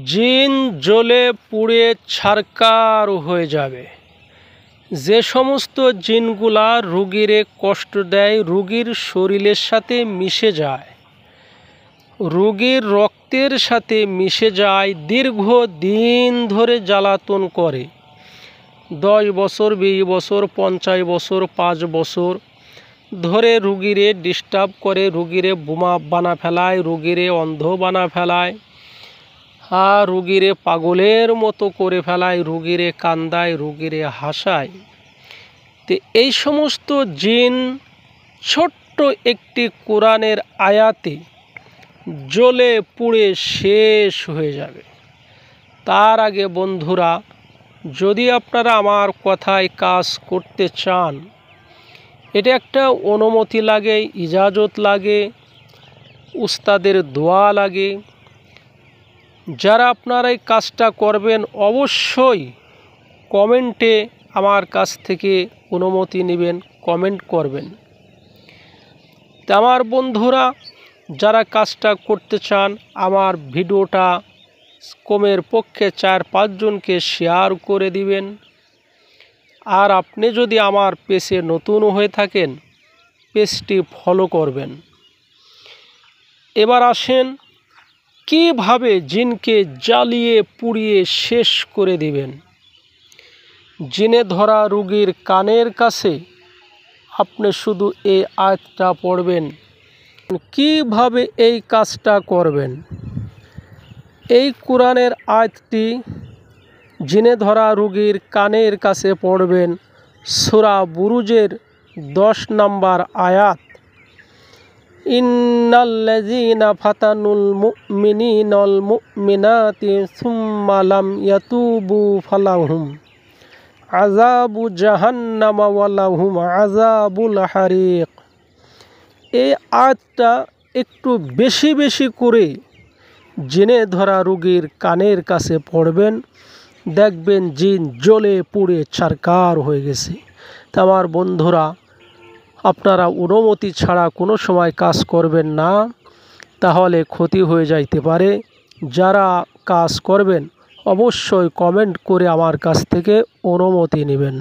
জিন জ্বলে পুড়ে ছারকার হয়ে যাবে। যে সমস্ত জিনগুলা রোগীরে কষ্ট দেয়, রোগীর শরীরের সাথে মিশে যায়, রোগীর রক্তের সাথে মিশে যায়, দীর্ঘ দিন ধরে জ্বালাতন করে, 10 বছর, 20 বছর, 50 বছর, 5 বছর ধরে রোগীরে ডিস্টার্ব করে, রোগীরে বোমা বানা ফেলায়, রোগীরে অন্ধ বানা ফেলায়, আর রোগীরে পাগলের মতো করে ফেলায়, রোগীরে কান্দায়, রোগীরে হাসায়। তো এই সমস্ত জিন ছোট্ট একটি কোরআনের আয়াতে জ্বলে পুড়ে শেষ হয়ে যাবে। তার আগে বন্ধুরা, যদি আপনারা আমার কথায় কাজ করতে চান, এটা একটা অনুমতি লাগে, ইজাজত লাগে, উস্তাদের দোয়া লাগে। যারা আপনারা এই কাজটা করবেন অবশ্যই কমেন্টে আমার কাছ থেকে অনুমতি নেবেন, কমেন্ট করবেন। তো আমার বন্ধুরা, যারা কাজটা করতে চান, আমার ভিডিওটা কমের পক্ষে 4-5 জনকে শেয়ার করে দিবেন। আর আপনি যদি আমার পেজে নতুন হয়ে থাকেন, পেজটি ফলো করবেন। এবার আসেন কিভাবে জিনকে জ্বালিয়ে পুড়িয়ে শেষ করে দিবেন। জিনে ধরা রোগীর কানের কাছে আপনি শুধু এই আয়াতটা পড়বেন। কিভাবে এই কাজটা করবেন? এই কোরআনের আয়াতটি জিনে ধরা রোগীর কানের কাছে পড়বেন। সূরা বুরুজের 10 নম্বর আয়াত, ইন্নাল্লাযীনা ফাতানুল মুমিনিনাল মুমিনাতি সুম্মা লাম ইয়াতুবু ফালাহুম আযাবু জাহান্নামা ওয়া লাহুম আযাবুল হারিক। এই আয়াতটা একটু বেশি বেশি করে জিনে ধরা রোগীর কানের কাছে পড়বেন, দেখবেন জিন জ্বলে পুড়ে ছারকার হয়ে গেছে। তা আমার বন্ধুরা, আপনারা অনুমতি ছাড়া কোনো সময় কাজ করবেন না, তাহলে ক্ষতি হয়ে যাইতে পারে। যারা কাজ করবেন অবশ্যই কমেন্ট করে আমার কাছ থেকে অনুমতি নেবেন।